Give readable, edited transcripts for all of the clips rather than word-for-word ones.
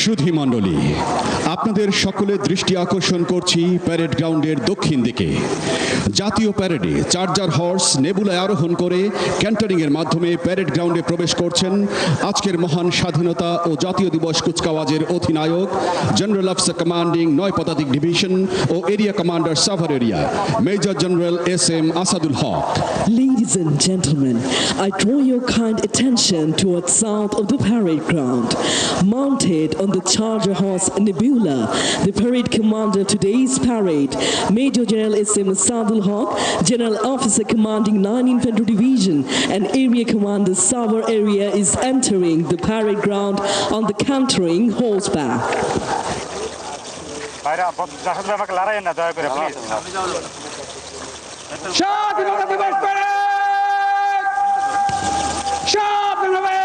সুধী মণ্ডলী, আপনাদের সকলের দৃষ্টি আকর্ষণ করছি প্যারেড গ্রাউন্ডের দক্ষিণ দিকে। জাতীয় প্যারেডে চার্জার হর্স নেবুলায় আরোহণ করে ক্যান্টারিংয়ের মাধ্যমে প্যারেড গ্রাউন্ডে প্রবেশ করছেন আজকের মহান স্বাধীনতা ও জাতীয় দিবস কুচকাওয়াজের অধিনায়ক, জেনারেল অফিসার কমান্ডিং ৯ পদাতিক ডিভিশন ও area commander Savar area, major general S M. Asadul Haque. Ladies and gentlemen, I draw your kind attention towards south of the parade ground. Mounted on the charger horse Nebula, the parade commander today's parade, Major General S.M. Asadul Haq, General Officer commanding 9 Infantry Division and Area Commander Savar Area is entering the parade ground on the cantering horseback. স্বাধীনতা দিবস parade! স্বাধীনতা!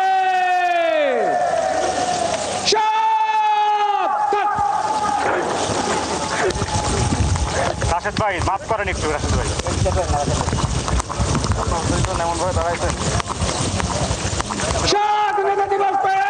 রাশেদ ভাই মাফ করেন একটু, রাশেদ ভাই এমন ভাবে দাঁড়াইছেন। স্বাধীনতা দিবস প্যারেড!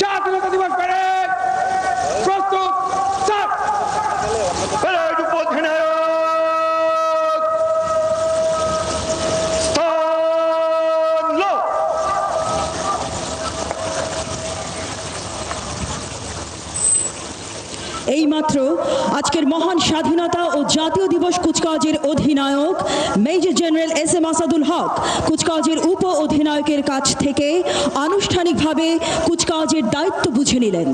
স্বাধীনতা দিবস প্যারেড প্রস্তুত। প্যারেড উপধিনায়ক স্থান লো। এইমাত্র আজকের মহান স্বাধীনতা ও জাতীয় দিবস কুচকাওয়াজের অধিনায়ক মেজর জেনারেল এস.এম. আসাদুল হক কুচকাওয়াজের উপ অধিনায়কের কাছ থেকে আনুষ্ঠানিকভাবে কুচকাওয়াজের দায়িত্ব বুঝে নিলেন।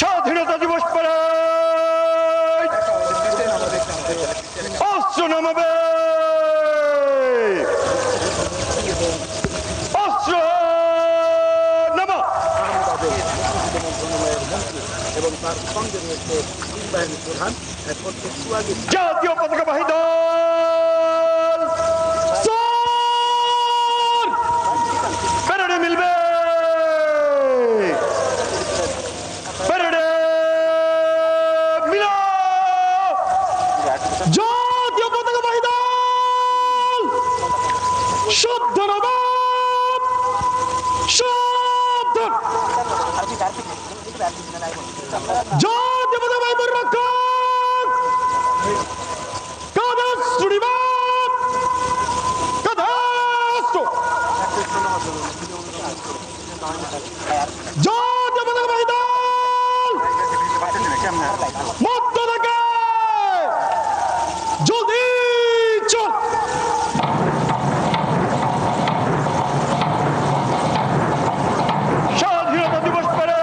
স্বাধীনতা দিবস প্যারেড অস্ত্র নামাবে। অস্ত্র নামা। এবং তার সঙ্গে রয়েছে বাহিনী প্রধান জাতীয় পতাকাবাহী দল প্যারেডে মিলবে। প্যারেডে মিল জাতীয় পতাকাবাহী দল শুদ্ধ নবাব শুদ্ধ জাতীয় পতাকাবাহী রক্ষক কাদাস্ত্র নিবাব কাদাস্ত্র জাতীয় পতাকাবাহী দল মধ্য থেকে জলদি চল। স্বাধীনতা দিবস প্যারেড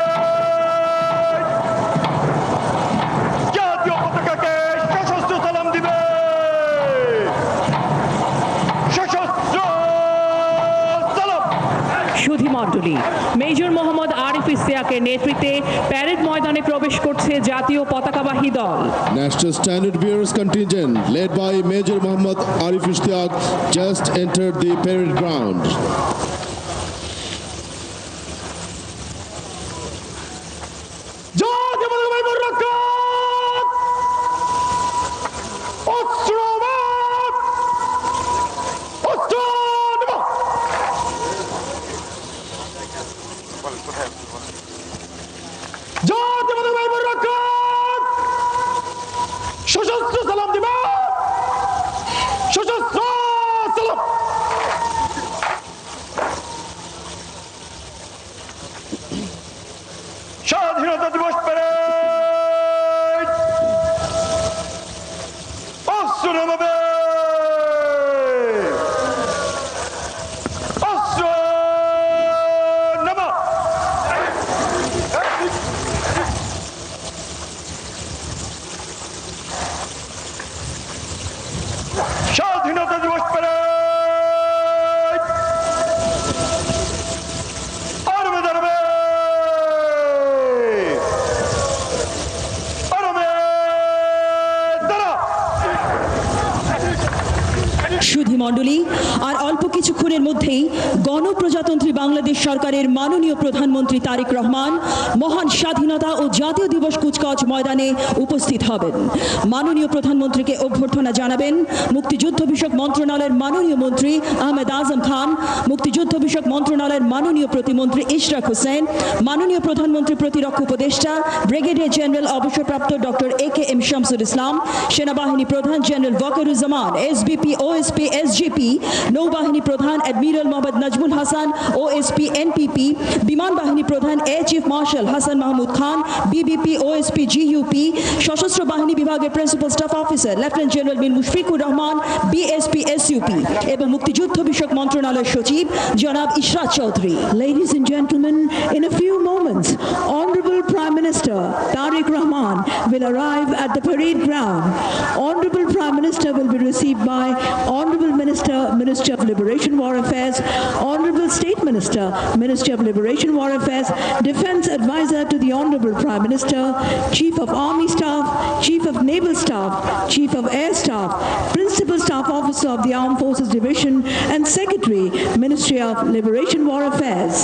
জাতীয় পতাকাকে সশস্ত্র সালাম দিবে। সশস্ত্র সালাম। সুধী মণ্ডলী, মেজর মোহাম্মদ আরিফ ইশতিয়াকের নেতৃত্বে প্যারেড ময়দানে প্রবেশ করছে জাতীয় পতাকাবাহী দল। National Standard Bearers contingent led by Major Muhammad Arif Ishtiaq just entered the parade ground. জাতীয় পতাকাবাহী রক্ষক অস্ত্র নামাব। অস্ত্র নামাব। জাতীয় পতাকাবাহী রক্ষক সশস্ত্র সালাম দিবে। সশস্ত্র সালাম। স্বাধীনতা দিবস প্যারেড অস্ত্র নামাবে। অস্ত্র নামা। মণ্ডলী, আর অল্প কিছুক্ষণের মধ্যেই গণপ্রজাতন্ত্রী বাংলাদেশ সরকারের মাননীয় প্রধানমন্ত্রী তারেক রহমান মহান স্বাধীনতা ও জাতীয় দিবস কুচকাওয়াজ ময়দানে উপস্থিত হবেন। মাননীয় প্রধানমন্ত্রীকে অভ্যর্থনা জানাবেন মুক্তিযুদ্ধ বিষয়ক মন্ত্রণালয়ের মাননীয় মন্ত্রী আহমেদ আজম খান, মুক্তিযুদ্ধ বিষয়ক মন্ত্রণালয়ের মাননীয় প্রতিমন্ত্রী ইশরাক হোসেন, মাননীয় প্রধানমন্ত্রী প্রতিরক্ষা উপদেষ্টা ব্রিগেডিয়ার জেনারেল অবসরপ্রাপ্ত ডক্টর এ.কে.এম. শামসুল ইসলাম, সেনাবাহিনী প্রধান general Wakeruzzaman SBP OSP SGP, নৌবাহিনী প্রধান admiral Mohammad Nazmul Hasan OSP NPP, বিমান বাহিনী প্রধান air chief marshal Hasan Mahmud Khan BBP OSP GUP, সশস্ত্র বাহিনী বিভাগের principal staff officer lieutenant general Mir Mushfiqur Rahman BSP SUP এবং মুক্তিযুদ্ধ বিষয়ক মন্ত্রণালয়ের সচিব জনাব Ishrat Chowdhury. Ladies and gentlemen, in a few moments, Honorable Prime Minister Tariq Rahman will arrive at the parade ground. Honorable Prime Minister will be received by Honorable Minister, Ministry of Liberation War Affairs, Honorable State Minister, Ministry of Liberation War Affairs, Defense Advisor to the Honorable Prime Minister, Chief of Army Staff, Chief of Naval Staff, Chief of Air Staff, Principal Staff Officer of the Armed Forces Division, and Secretary, Ministry of Liberation War Affairs.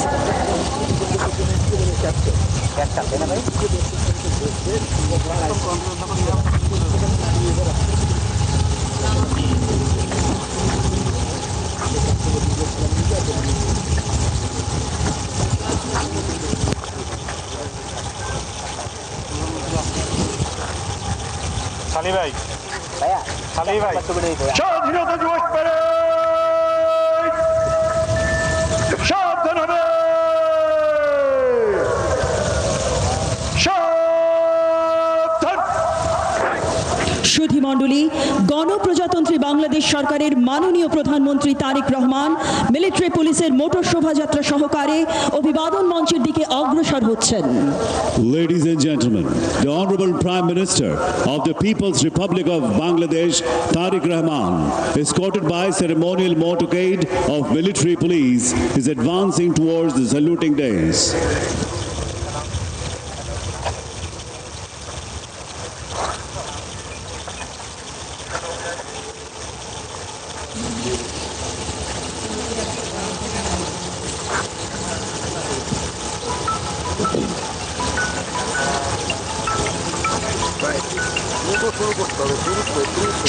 সালি ভাই স্বাধীনতা দিবস parade সাবধান হবে, সাবধান। সুধী মণ্ডলী, গণপ্রজাতন্ত্রী বাংলাদেশ সরকারের মাননীয় প্রধানমন্ত্রী তারেক রহমান মিলিটারি পুলিশের মোটর শোভাযাত্রা সহকারে অভিবাদন মঞ্চের দিকে অগ্রসর হচ্ছেন। Ladies and gentlemen, the Honorable Prime Minister of the People's Republic of Bangladesh, Tariq Rahman, escorted by ceremonial motorcade of military police, is advancing towards the saluting dais.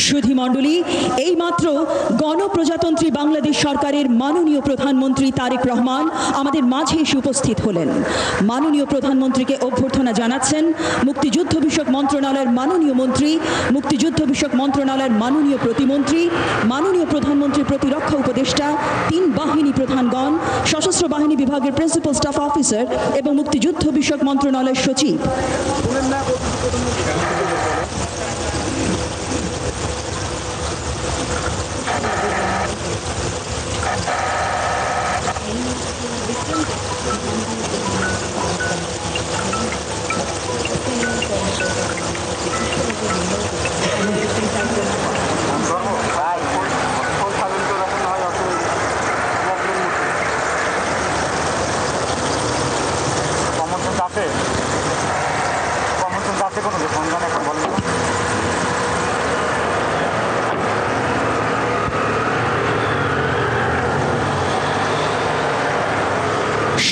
সুধী মণ্ডলী, এইমাত্র গণপ্রজাতন্ত্রী বাংলাদেশ সরকারের মাননীয় প্রধানমন্ত্রী তারেক রহমান আমাদের মাঝে এসে উপস্থিত হলেন। মাননীয় প্রধানমন্ত্রীকে অভ্যর্থনা জানাচ্ছেন মুক্তিযুদ্ধ বিষয়ক মন্ত্রণালয়ের মাননীয় মন্ত্রী, মুক্তিযুদ্ধ বিষয়ক মন্ত্রণালয়ের মাননীয় প্রতিমন্ত্রী, মাননীয় প্রধানমন্ত্রী প্রতিরক্ষা উপদেষ্টা, 3 বাহিনী প্রধানগণ, সশস্ত্র বাহিনী বিভাগের প্রিন্সিপাল স্টাফ অফিসার এবং মুক্তিযুদ্ধ বিষয়ক মন্ত্রণালয়ের সচিব।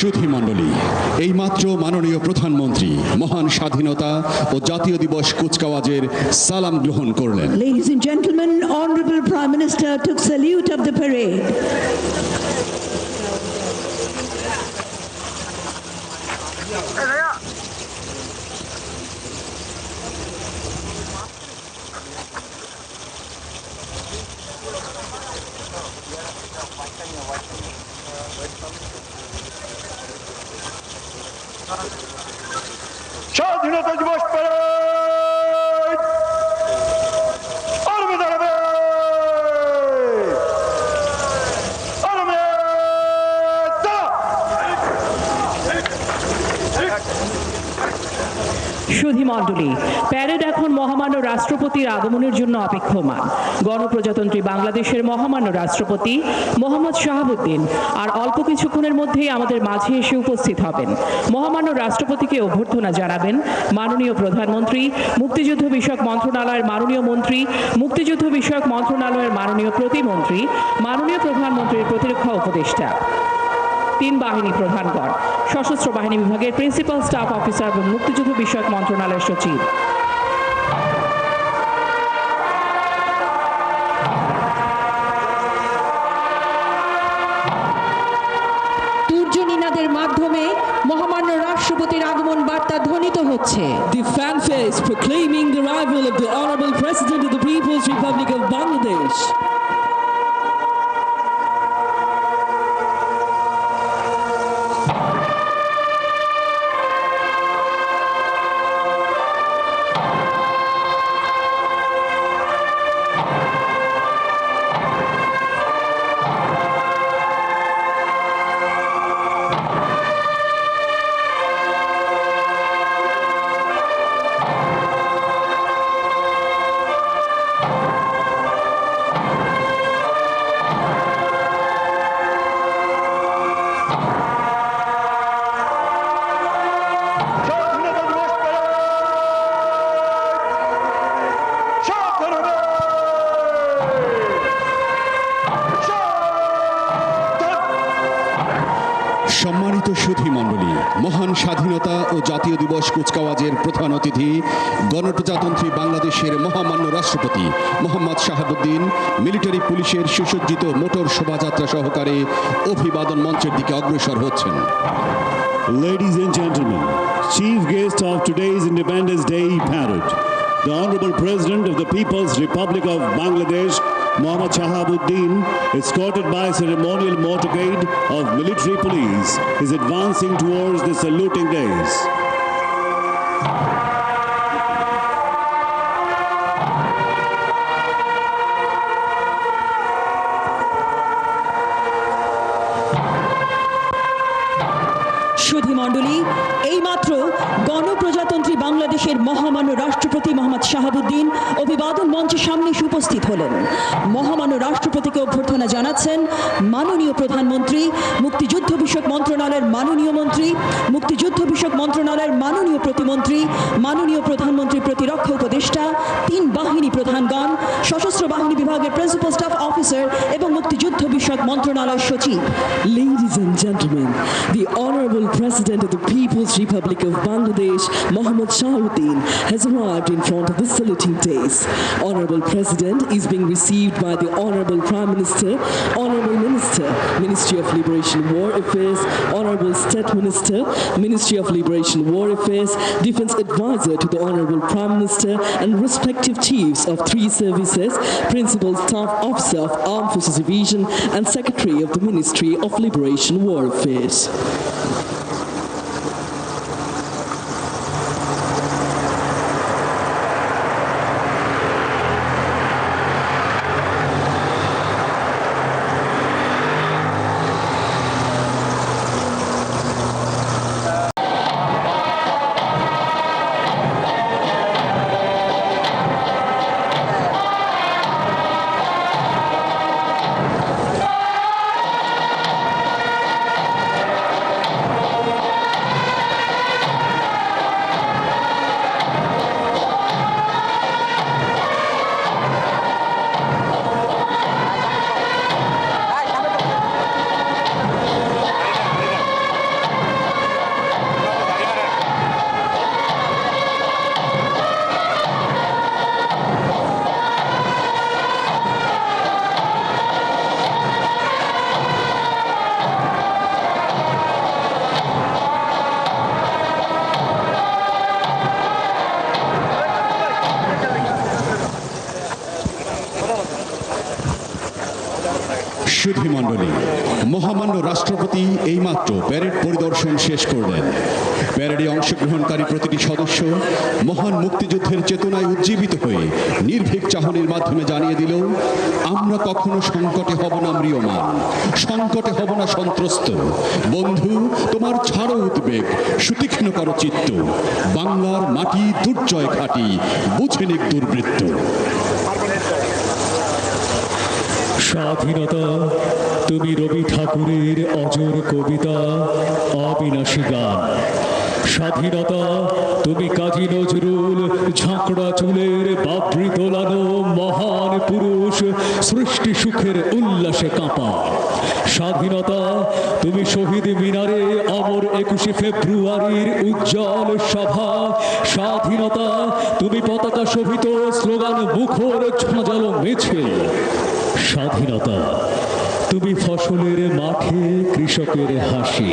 সুধী মণ্ডলী, এইমাত্র মাননীয় প্রধানমন্ত্রী মহান স্বাধীনতা ও জাতীয় দিবস কুচকাওয়াজের সালাম গ্রহণ করলেন। Ladies and gentlemen, Honorable Prime Minister took salute of the parade. স্বাধীনতা দিবস প্যারেড আরবে দাঁড়াবে, আরবে সুধীমণ্ডলী, প্যারেড এখন মহামান্য রাষ্ট্রপতির আগমনের জন্য অপেক্ষমান। গণপ্রজাতন্ত্রী বাংলাদেশের মহামান্য রাষ্ট্রপতি মোহাম্মদ শাহাবুদ্দিন আর অল্প কিছুক্ষণের মধ্যেই আমাদের মাঝে এসে উপস্থিত হবেন। মহামান্য রাষ্ট্রপতিকে অভ্যর্থনা জানাবেন মাননীয় প্রধানমন্ত্রী, মুক্তিযুদ্ধ বিষয়ক মন্ত্রণালয়ের মাননীয় মন্ত্রী, মুক্তিযুদ্ধ বিষয়ক মন্ত্রণালয়ের মাননীয় প্রতিমন্ত্রী, মাননীয় প্রধানমন্ত্রীর প্রতিরক্ষা উপদেষ্টা, তিন বাহিনী প্রধানগণ, সশস্ত্র বাহিনী বিভাগের প্রিন্সিপাল স্টাফ অফিসার এবং মুক্তিযুদ্ধ বিষয়ক মন্ত্রণালয়ের সচিব। তুর্যনিনাদের মাধ্যমে মহামান্য রাষ্ট্রপতির আগমন বার্তা ধ্বনিত হচ্ছে। The fanfares proclaiming the arrival of the Honorable President of the People's Republic of Bangladesh. স্বাধীনতা দিবস প্যারেড সাবধান হবে। সাবধান। সম্মানিত সুধীমণ্ডলী, মহান স্বাধীনতা ও জাতীয় দিবস কুচকাওয়াজের প্রধান অতিথি গণপ্রজাতন্ত্রী বাংলাদেশের মহামান্য রাষ্ট্রপতি মোহাম্মদ শাহাবুদ্দিন মিলিটারি পুলিশের সুসজ্জিত মোটর শোভাযাত্রা সহকারে অভিবাদন মঞ্চের দিকে অগ্রসর হচ্ছেন। Ladies and gentlemen, chief guest of today's Independence Day parade, the Honorable President of the People's Republic of Bangladesh, Mohammad Shahabuddin, escorted by ceremonial motorcade of military police, is advancing towards the saluting dais. সুধীমণ্ডলী, এইমাত্র গণপ্রজাতন্ত্রী বাংলাদেশের মহামান্য রাষ্ট্রপতি মোহাম্মদ শাহাবুদ্দিন অভিবাদন মঞ্চের সামনে এসে উপস্থিত হলেন। মহামান্য রাষ্ট্রপতিকে অভ্যর্থনা জানাচ্ছেন মাননীয় প্রধানমন্ত্রী, মুক্তিযুদ্ধ বিষয়ক মন্ত্রণালয়ের মাননীয় মন্ত্রী, মুক্তিযুদ্ধ বিষয়ক মন্ত্রণালয়ের মাননীয় প্রতিমন্ত্রী, মাননীয় প্রধানমন্ত্রীর প্রতিরক্ষা উপদেষ্টা, তিন বাহিনী প্রধানগণ, সশস্ত্র বাহিনী বিভাগের প্রিন্সিপাল স্টাফ অফিসার এবং মুক্তিযুদ্ধ বিষয়ক মন্ত্রণালয়ের সচিব। Ladies and gentlemen, the Honorable President of the People's Republic of Bangladesh, Mohammad Shahabuddin, has arrived in front of the saluting dais. Honorable President is being received by the Honorable Prime Minister, Honorable Minister, Ministry of Liberation War Affairs, Honorable State Minister, Ministry of Liberation War Affairs, Defense Advisor to the Honorable Prime Minister, and respective chiefs of three services, Principal Staff Officer of Armed Forces Division, and Secretary of the Ministry of Liberation War Affairs. সুধীমণ্ডলী, মহামান্য রাষ্ট্রপতি এইমাত্র parade পরিদর্শন শেষ করলেন। প্যারেডে অংশগ্রহণকারী প্রতিটি সদস্য মহান মুক্তিযুদ্ধের চেতনায় উজ্জীবিত হয়ে নির্ভীক চাহনির মাধ্যমে জানিয়ে দিল, আমরা কখনো সংকটে হব না ম্রিয়মান, সংকটে হব না সন্ত্রস্ত। বন্ধু, তোমার ছাড়ো উদ্বেগ, সুতীক্ষ্ণ করো চিত্ত, বাংলার মাটি দুর্জয় ঘাটি, বুঝে নিক দুর্বৃত্ত। স্বাধীনতা তুমি রবি ঠাকুরের অজর কবিতা, অবিনাশী গান। স্বাধীনতা তুমি কাজী নজরুল ঝাঁকড়া চুলের বাবরি দোলানো মহান পুরুষ, সৃষ্টি সুখের উল্লাসে কাঁপা। স্বাধীনতা তুমি শহীদ মিনারে অমর 21শে ফেব্রুয়ারির উজ্জ্বল সভা। স্বাধীনতা তুমি পতাকা শোভিত স্লোগান মুখর ঝাঁঝালো মিছিল। স্বাধীনতা তুমি ফসলের মাঠে কৃষকের হাসি।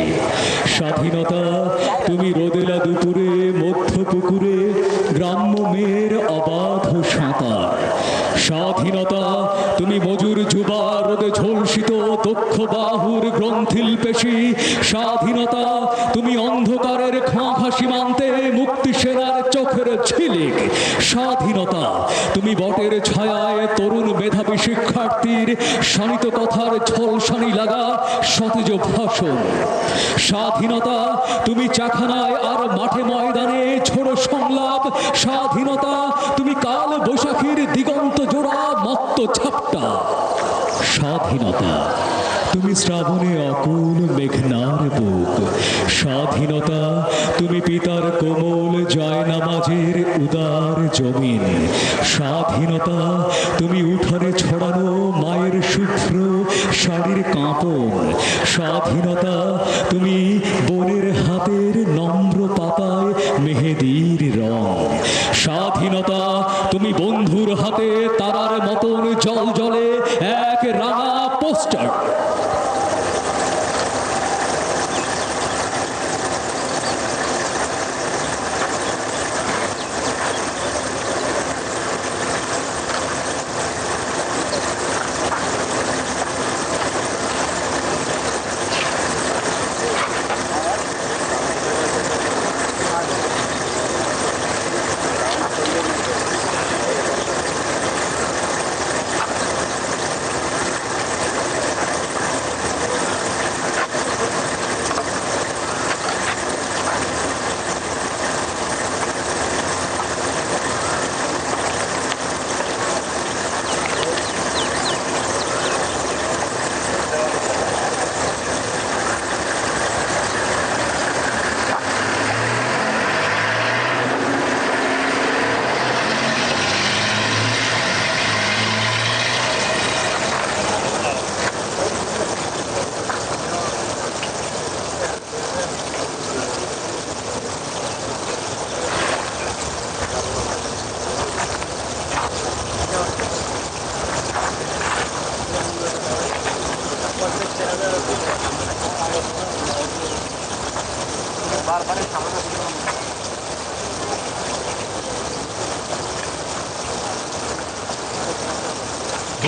স্বাধীনতা তুমি রোদেলা দুপুরে মধ্য পুকুরে গ্রাম্য মেয়ের অবাধ সাঁতার। স্বাধীনতা তুমি মজুর যুবা রোদে ঝলসিত দক্ষ বাহুর গ্রন্থিল পেশি। স্বাধীনতা তুমি অন্ধকারের খাঁখা সীমান্তে মুক্তি সেনার চোখের ঝিলিক। স্বাধীনতা তুমি বটের ছায়ায় তরুণ মেধাবী শিক্ষার্থীর শানিত কথার ঝলসানি লাগা সতেজ ভাষণ। স্বাধীনতা তুমি চাখানায় আর মাঠে ময়দানে ঝোড়ো সংলাপ। স্বাধীনতা তুমি কাল বৈশাখীর দিগন্ত জোড়া মত্ত ঝাপটা। স্বাধীনতা তুমি শ্রাবণে অকুল মেঘনার বুক। স্বাধীনতা তুমি পিতার কোমল জয়নামাজের উদার জমিন। স্বাধীনতা তুমি উঠানে ছড়ানো মায়ের শুভ্র শাড়ির কাঁপন। স্বাধীনতা তুমি বোনের হাতের নম্র পাতায় মেহেদির রং। স্বাধীনতা তুমি বন্ধুর হাতে তারার মতন জল জলে এক রাঙা পোস্টার।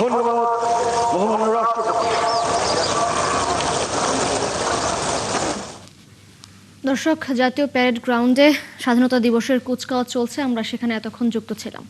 ধন্যবাদ মহামান্য রাষ্ট্রপতি। দর্শক, জাতীয় প্যারেড গ্রাউন্ডে স্বাধীনতা দিবসের কুচকাওয়াজ চলছে, আমরা সেখানে এতক্ষণ যুক্ত ছিলাম।